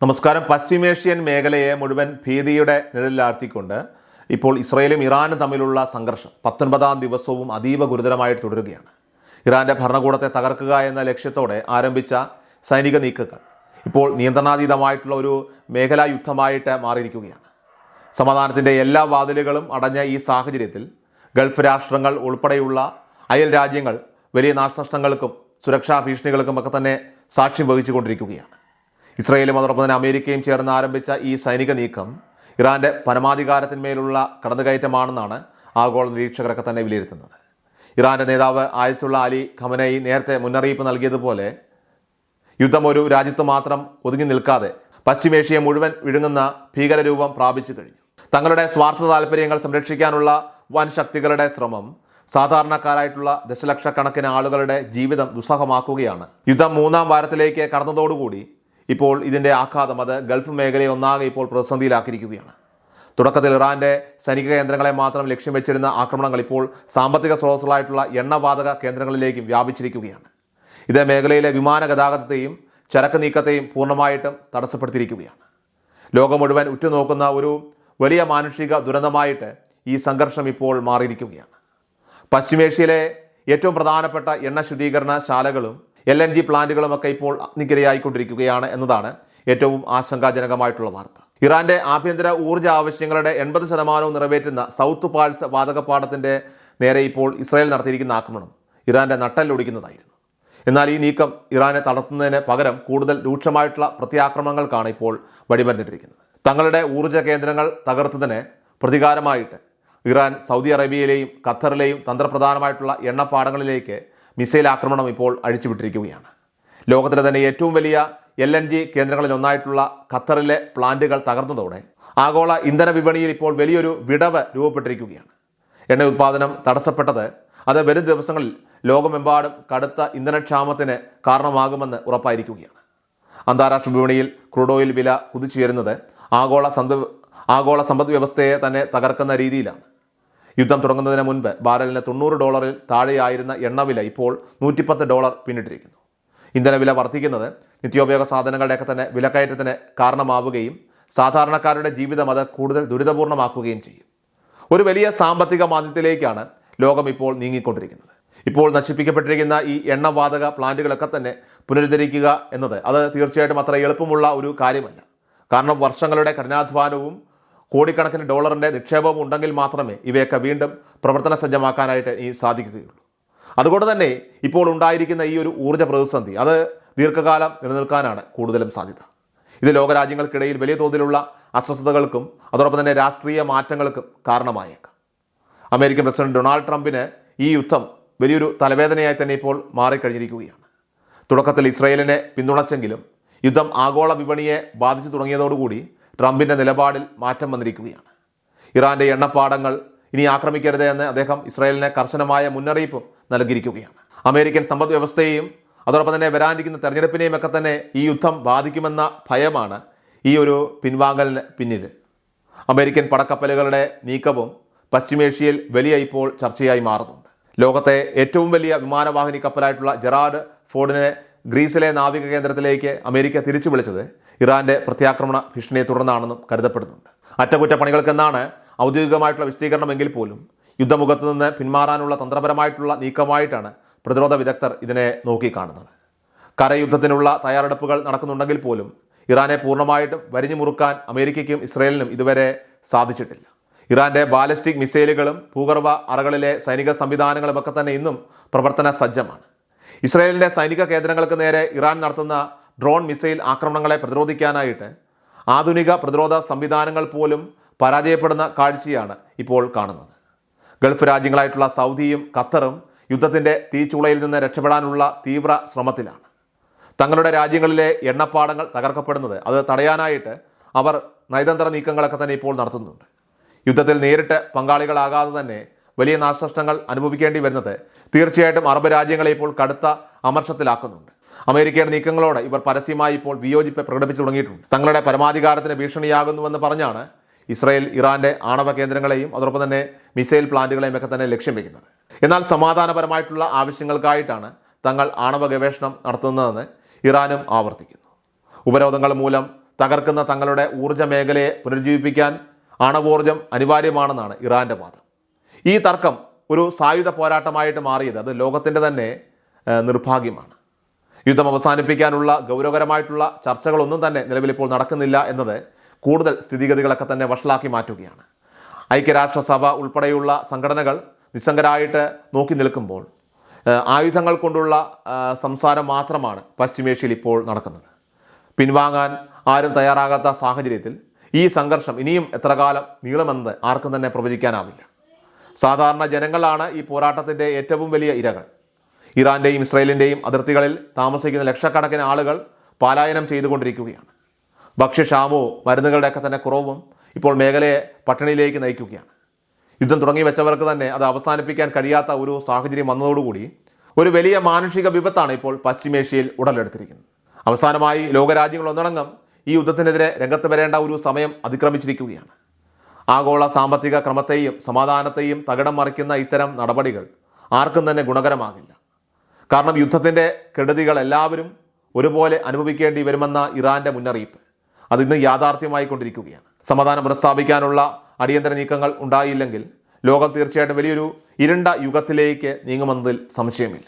നമസ്കാരം. പശ്ചിമേഷ്യൻ മേഖലയെ മുഴുവൻ ഭീതിയുടെ നിഴലിലാഴ്ത്തിക്കൊണ്ട് ഇപ്പോൾ ഇസ്രയേലും ഇറാനും തമ്മിലുള്ള സംഘർഷം 19ാം ദിവസവും അതീവ ഗുരുതരമായിട്ട് തുടരുകയാണ്. ഇറാൻ്റെ ഭരണകൂടത്തെ തകർക്കുക എന്ന ലക്ഷ്യത്തോടെ ആരംഭിച്ച സൈനിക നീക്കങ്ങൾ ഇപ്പോൾ നിയന്ത്രണാതീതമായിട്ടുള്ള ഒരു മേഖലാ യുദ്ധമായിട്ട് മാറിയിരിക്കുകയാണ്. സമാധാനത്തിൻ്റെ എല്ലാ വാതിലുകളും അടഞ്ഞ ഈ സാഹചര്യത്തിൽ ഗൾഫ് രാഷ്ട്രങ്ങൾ ഉൾപ്പെടെയുള്ള അയൽ രാജ്യങ്ങൾ വലിയ നാശനഷ്ടങ്ങൾക്കും സുരക്ഷാ ഭീഷണികൾക്കും ഒക്കെ തന്നെ സാക്ഷ്യം വഹിച്ചുകൊണ്ടിരിക്കുകയാണ്. ഇസ്രയേലും അതോടൊപ്പം തന്നെ അമേരിക്കയും ചേർന്ന് ആരംഭിച്ച ഈ സൈനിക നീക്കം ഇറാൻ്റെ പരമാധികാരത്തിന്മേലുള്ള കടന്നുകയറ്റമാണെന്നാണ് ആഗോള നിരീക്ഷകരൊക്കെ തന്നെ വിലയിരുത്തുന്നത്. ഇറാൻ്റെ നേതാവ് ആയത്തുള്ള അലി ഖമനയി നേരത്തെ മുന്നറിയിപ്പ് നൽകിയതുപോലെ യുദ്ധം ഒരു രാജ്യത്ത് മാത്രം ഒതുങ്ങി നിൽക്കാതെ പശ്ചിമേഷ്യയെ മുഴുവൻ വിഴുങ്ങുന്ന ഭീകരരൂപം പ്രാപിച്ചു കഴിഞ്ഞു. തങ്ങളുടെ സ്വാർത്ഥ താല്പര്യങ്ങൾ സംരക്ഷിക്കാനുള്ള വൻ ശക്തികളുടെ ശ്രമം സാധാരണക്കാരായിട്ടുള്ള ദശലക്ഷക്കണക്കിന് ആളുകളുടെ ജീവിതം ദുസ്സഹമാക്കുകയാണ്. യുദ്ധം 3ാം വാരത്തിലേക്ക് കടന്നതോടുകൂടി ഇപ്പോൾ ഇതിൻ്റെ ആഘാതം അത് ഗൾഫ് മേഖലയെ ഒന്നാകെ ഇപ്പോൾ പ്രതിസന്ധിയിലാക്കിയിരിക്കുകയാണ്. തുടക്കത്തിൽ ഇറാൻ്റെ സൈനിക കേന്ദ്രങ്ങളെ മാത്രം ലക്ഷ്യം വെച്ചിരുന്ന ആക്രമണങ്ങൾ ഇപ്പോൾ സാമ്പത്തിക സ്രോതസ്സുകളായിട്ടുള്ള എണ്ണവാതക കേന്ദ്രങ്ങളിലേക്കും വ്യാപിച്ചിരിക്കുകയാണ്. ഇത് മേഖലയിലെ വിമാന ഗതാഗതത്തെയും ചരക്ക് നീക്കത്തെയും പൂർണ്ണമായിട്ടും തടസ്സപ്പെടുത്തിയിരിക്കുകയാണ്. ലോകം മുഴുവൻ ഉറ്റുനോക്കുന്ന ഒരു വലിയ മാനുഷിക ദുരന്തമായിട്ട് ഈ സംഘർഷം ഇപ്പോൾ മാറിയിരിക്കുകയാണ്. പശ്ചിമേഷ്യയിലെ ഏറ്റവും പ്രധാനപ്പെട്ട എണ്ണ ശുദ്ധീകരണ ശാലകളും LNG പ്ലാന്റുകളുമൊക്കെ ഇപ്പോൾ അഗ്നിക്കിരയായിക്കൊണ്ടിരിക്കുകയാണ് എന്നതാണ് ഏറ്റവും ആശങ്കാജനകമായിട്ടുള്ള വാർത്ത. ഇറാൻ്റെ ആഭ്യന്തര ഊർജ്ജ ആവശ്യങ്ങളുടെ 80% നിറവേറ്റുന്ന സൗത്ത് പാൾസ് വാതകപ്പാടത്തിൻ്റെ നേരെ ഇപ്പോൾ ഇസ്രായേൽ നടത്തിയിരിക്കുന്ന ആക്രമണം ഇറാൻ്റെ നട്ടെല്ലൊടിക്കുന്നതായിരുന്നു. എന്നാൽ ഈ നീക്കം ഇറാനെ തളർത്തുന്നതിന് പകരം കൂടുതൽ രൂക്ഷമായിട്ടുള്ള പ്രത്യാക്രമണങ്ങൾക്കാണ് ഇപ്പോൾ വഴിമരുന്നിട്ടിരിക്കുന്നത്. തങ്ങളുടെ ഊർജ്ജ കേന്ദ്രങ്ങൾ തകർത്തതിന് പ്രതികാരമായിട്ട് ഇറാൻ സൗദി അറേബ്യയിലെയും ഖത്തറിലെയും തന്ത്രപ്രധാനമായിട്ടുള്ള എണ്ണപ്പാടങ്ങളിലേക്ക് മിസൈൽ ആക്രമണം ഇപ്പോൾ അഴിച്ചുവിട്ടിരിക്കുകയാണ്. ലോകത്തിലെ തന്നെ ഏറ്റവും വലിയ LNG കേന്ദ്രങ്ങളിൽ ഒന്നായിട്ടുള്ള ഖത്തറിലെ പ്ലാന്റുകൾ തകർന്നതോടെ ആഗോള ഇന്ധന വിപണിയിൽ ഇപ്പോൾ വലിയൊരു വിടവ് രൂപപ്പെട്ടിരിക്കുകയാണ്. എണ്ണ ഉത്പാദനം തടസ്സപ്പെട്ടത് അത് വരും ദിവസങ്ങളിൽ ലോകമെമ്പാടും കടുത്ത ഇന്ധനക്ഷാമത്തിന് കാരണമാകുമെന്ന് ഉറപ്പായിരിക്കുകയാണ്. അന്താരാഷ്ട്ര വിപണിയിൽ ക്രൂഡ് ഓയിൽ വില കുതിച്ചുയരുന്നത് ആഗോള സമ്പദ് വ്യവസ്ഥയെ തന്നെ തകർക്കുന്ന രീതിയിലാണ്. യുദ്ധം തുടങ്ങുന്നതിന് മുൻപ് ബാരലിന് $90 താഴെയായിരുന്ന എണ്ണവില ഇപ്പോൾ $110 പിന്നിട്ടിരിക്കുന്നു. ഇന്ധനവില വർദ്ധിക്കുന്നത് നിത്യോപയോഗ സാധനങ്ങളുടെയൊക്കെ തന്നെ വിലക്കയറ്റത്തിന് കാരണമാവുകയും സാധാരണക്കാരുടെ ജീവിതം അത് കൂടുതൽ ദുരിതപൂർണ്ണമാക്കുകയും ചെയ്യും. ഒരു വലിയ സാമ്പത്തിക മാന്ദ്യത്തിലേക്കാണ് ലോകം ഇപ്പോൾ നീങ്ങിക്കൊണ്ടിരിക്കുന്നത്. ഇപ്പോൾ നശിപ്പിക്കപ്പെട്ടിരിക്കുന്ന ഈ എണ്ണവാതക പ്ലാന്റുകളൊക്കെ തന്നെ പുനരുദ്ധരിക്കുക എന്നത് അത് തീർച്ചയായിട്ടും അത്ര എളുപ്പമുള്ള ഒരു കാര്യമല്ല. കാരണം വർഷങ്ങളുടെ കഠിനാധ്വാനവും കോടിക്കണക്കിന് ഡോളറിൻ്റെ നിക്ഷേപവും ഉണ്ടെങ്കിൽ മാത്രമേ ഇവയൊക്കെ വീണ്ടും പ്രവർത്തന സജ്ജമാക്കാനായിട്ട് സാധിക്കുകയുള്ളൂ. അതുകൊണ്ട് തന്നെ ഇപ്പോൾ ഉണ്ടായിരിക്കുന്ന ഈ ഒരു ഊർജ്ജ പ്രതിസന്ധി അത് ദീർഘകാലം നിലനിൽക്കാനാണ് കൂടുതലും സാധ്യത. ഇത് ലോകരാജ്യങ്ങൾക്കിടയിൽ വലിയ തോതിലുള്ള അസ്വസ്ഥതകൾക്കും അതോടൊപ്പം തന്നെ രാഷ്ട്രീയ മാറ്റങ്ങൾക്കും കാരണമായേക്കാം. അമേരിക്കൻ പ്രസിഡന്റ് ഡൊണാൾഡ് ട്രംപിന് ഈ യുദ്ധം വലിയൊരു തലവേദനയായി തന്നെ ഇപ്പോൾ മാറിക്കഴിഞ്ഞിരിക്കുകയാണ്. തുടക്കത്തിൽ ഇസ്രയേലിനെ പിന്തുണച്ചെങ്കിലും യുദ്ധം ആഗോള വിപണിയെ ബാധിച്ചു തുടങ്ങിയതോടുകൂടി ട്രംപിൻ്റെ നിലപാടിൽ മാറ്റം വന്നിരിക്കുകയാണ്. ഇറാൻ്റെ എണ്ണപ്പാടങ്ങൾ ഇനി ആക്രമിക്കരുത് എന്ന് അദ്ദേഹം ഇസ്രായേലിന് കർശനമായ മുന്നറിയിപ്പും നൽകിയിരിക്കുകയാണ്. അമേരിക്കൻ സമ്പദ് വ്യവസ്ഥയെയും അതോടൊപ്പം തന്നെ വരാനിരിക്കുന്ന തെരഞ്ഞെടുപ്പിനെയും ഒക്കെ തന്നെ ഈ യുദ്ധം ബാധിക്കുമെന്ന ഭയമാണ് ഈ ഒരു പിൻവാങ്ങലിന് പിന്നിൽ. അമേരിക്കൻ പടക്കപ്പലുകളുടെ നീക്കവും പശ്ചിമേഷ്യയിൽ വലിയ ഇപ്പോൾ ചർച്ചയായി മാറുന്നുണ്ട്. ലോകത്തെ ഏറ്റവും വലിയ വിമാനവാഹിനി കപ്പലായിട്ടുള്ള ജെറാഡ് ഫോർഡിനെ ഗ്രീസിലെ നാവിക കേന്ദ്രത്തിലേക്ക് അമേരിക്ക തിരിച്ചു വിളിച്ചത് ഇറാൻ്റെ പ്രത്യാക്രമണ ഭീഷണിയെ തുടർന്നാണെന്നും കരുതപ്പെടുന്നുണ്ട്. അറ്റകുറ്റപ്പണികൾക്കെന്നാണ് ഔദ്യോഗികമായിട്ടുള്ള വിശദീകരണമെങ്കിൽ പോലും യുദ്ധമുഖത്ത് നിന്ന് പിന്മാറാനുള്ള തന്ത്രപരമായിട്ടുള്ള നീക്കമായിട്ടാണ് പ്രതിരോധ വിദഗ്ധർ ഇതിനെ നോക്കിക്കാണുന്നത്. കരയുദ്ധത്തിനുള്ള തയ്യാറെടുപ്പുകൾ നടക്കുന്നുണ്ടെങ്കിൽ പോലും ഇറാനെ പൂർണ്ണമായിട്ടും വരിഞ്ഞു മുറുക്കാൻ അമേരിക്കയ്ക്കും ഇസ്രയേലിനും ഇതുവരെ സാധിച്ചിട്ടില്ല. ഇറാൻ്റെ ബാലിസ്റ്റിക് മിസൈലുകളും ഭൂഗർഭ അറകളിലെ സൈനിക സംവിധാനങ്ങളുമൊക്കെ തന്നെ ഇന്നും പ്രവർത്തന സജ്ജമാണ്. ഇസ്രായേലിൻ്റെ സൈനിക കേന്ദ്രങ്ങൾക്ക് നേരെ ഇറാൻ നടത്തുന്ന ഡ്രോൺ മിസൈൽ ആക്രമണങ്ങളെ പ്രതിരോധിക്കാനായിട്ട് ആധുനിക പ്രതിരോധ സംവിധാനങ്ങൾ പോലും പരാജയപ്പെടുന്ന കാഴ്ചയാണ് ഇപ്പോൾ കാണുന്നത്. ഗൾഫ് രാജ്യങ്ങളായിട്ടുള്ള സൗദിയും ഖത്തറും യുദ്ധത്തിൻ്റെ തീച്ചൂളയിൽ നിന്ന് രക്ഷപ്പെടാനുള്ള തീവ്ര ശ്രമത്തിലാണ്. തങ്ങളുടെ രാജ്യങ്ങളിലെ എണ്ണപ്പാടങ്ങൾ തകർക്കപ്പെടുന്നത് അത് തടയാനായിട്ട് അവർ നയതന്ത്ര നീക്കങ്ങളൊക്കെ തന്നെ ഇപ്പോൾ നടത്തുന്നുണ്ട്. യുദ്ധത്തിൽ നേരിട്ട് പങ്കാളികളാകാതെ തന്നെ വലിയ നാശനഷ്ടങ്ങൾ അനുഭവിക്കേണ്ടി വരുന്നത് തീർച്ചയായിട്ടും അറബ് രാജ്യങ്ങളെ ഇപ്പോൾ കടുത്ത അമർഷത്തിലാക്കുന്നുണ്ട്. അമേരിക്കയുടെ നീക്കങ്ങളോട് ഇവർ പരസ്യമായി ഇപ്പോൾ വിയോജിപ്പ് പ്രകടിപ്പിച്ചു തുടങ്ങിയിട്ടുണ്ട്. തങ്ങളുടെ പരമാധികാരത്തിന് ഭീഷണിയാകുന്നുവെന്ന് പറഞ്ഞാണ് ഇസ്രായേൽ ഇറാൻ്റെ ആണവ കേന്ദ്രങ്ങളെയും അതോടൊപ്പം തന്നെ മിസൈൽ പ്ലാന്റുകളെയും ഒക്കെ തന്നെ ലക്ഷ്യം വയ്ക്കുന്നത്. എന്നാൽ സമാധാനപരമായിട്ടുള്ള ആവശ്യങ്ങൾക്കായിട്ടാണ് തങ്ങൾ ആണവ ഗവേഷണം നടത്തുന്നതെന്ന് ഇറാനും ആവർത്തിക്കുന്നു. ഉപരോധങ്ങൾ മൂലം തകർക്കുന്ന തങ്ങളുടെ ഊർജ്ജ മേഖലയെ പുനരുജ്ജീവിപ്പിക്കാൻ ആണവോർജ്ജം അനിവാര്യമാണെന്നാണ് ഇറാൻ്റെ വാദം. ഈ തർക്കം ഒരു സായുധ പോരാട്ടമായിട്ട് മാറിയത് അത് ലോകത്തിൻ്റെ തന്നെ നിർഭാഗ്യമാണ്. യുദ്ധം അവസാനിപ്പിക്കാനുള്ള ഗൗരവകരമായിട്ടുള്ള ചർച്ചകളൊന്നും തന്നെ നിലവിലിപ്പോൾ നടക്കുന്നില്ല എന്നത് കൂടുതൽ സ്ഥിതിഗതികളൊക്കെ തന്നെ വഷളാക്കി മാറ്റുകയാണ്. ഐക്യരാഷ്ട്രസഭ ഉൾപ്പെടെയുള്ള സംഘടനകൾ നിസ്സംഗരായിട്ട് നോക്കി നിൽക്കുമ്പോൾ ആയുധങ്ങൾ കൊണ്ടുള്ള സംസാരം മാത്രമാണ് പശ്ചിമേഷ്യയിൽ ഇപ്പോൾ നടക്കുന്നത്. പിൻവാങ്ങാൻ ആരും തയ്യാറാകാത്ത സാഹചര്യത്തിൽ ഈ സംഘർഷം ഇനിയും എത്ര കാലം നീളുമെന്നത് ആർക്കും തന്നെ പ്രവചിക്കാനാവില്ല. സാധാരണ ജനങ്ങളാണ് ഈ പോരാട്ടത്തിൻ്റെ ഏറ്റവും വലിയ ഇരകൾ. ഇറാൻ്റെയും ഇസ്രയേലിൻ്റെയും അതിർത്തികളിൽ താമസിക്കുന്ന ലക്ഷക്കണക്കിന് ആളുകൾ പലായനം ചെയ്തുകൊണ്ടിരിക്കുകയാണ്. ഭക്ഷ്യക്ഷാമവും മരുന്നുകളുടെയൊക്കെ തന്നെ കുറവും ഇപ്പോൾ മേഖലയെ പട്ടിണിയിലേക്ക് നയിക്കുകയാണ്. യുദ്ധം തുടങ്ങി വെച്ചവർക്ക് തന്നെ അത് അവസാനിപ്പിക്കാൻ കഴിയാത്ത ഒരു സാഹചര്യം വന്നതോടുകൂടി ഒരു വലിയ മാനുഷിക വിപത്താണ് ഇപ്പോൾ പശ്ചിമേഷ്യയിൽ ഉടലെടുത്തിരിക്കുന്നത്. അവസാനമായി ലോകരാജ്യങ്ങൾ ഒന്നടങ്കം ഈ യുദ്ധത്തിനെതിരെ രംഗത്ത് വരേണ്ട ഒരു സമയം അതിക്രമിച്ചിരിക്കുകയാണ്. ആഗോള സാമ്പത്തിക ക്രമത്തെയും സമാധാനത്തെയും തകിടം മറിക്കുന്ന ഇത്തരം നടപടികൾ ആർക്കും തന്നെ ഗുണകരമാകില്ല. കാരണം യുദ്ധത്തിൻ്റെ കെടുതികൾ എല്ലാവരും ഒരുപോലെ അനുഭവിക്കേണ്ടി വരുമെന്ന ഇറാൻ്റെ മുന്നറിയിപ്പ് അതിന്ന് യാഥാർത്ഥ്യമായി കൊണ്ടിരിക്കുകയാണ്. സമാധാനം പുനഃസ്ഥാപിക്കാനുള്ള അടിയന്തര നീക്കങ്ങൾ ഉണ്ടായില്ലെങ്കിൽ ലോകം തീർച്ചയായിട്ടും വലിയൊരു ഇരുണ്ട യുഗത്തിലേക്ക് നീങ്ങുമെന്നതിൽ സംശയമില്ല.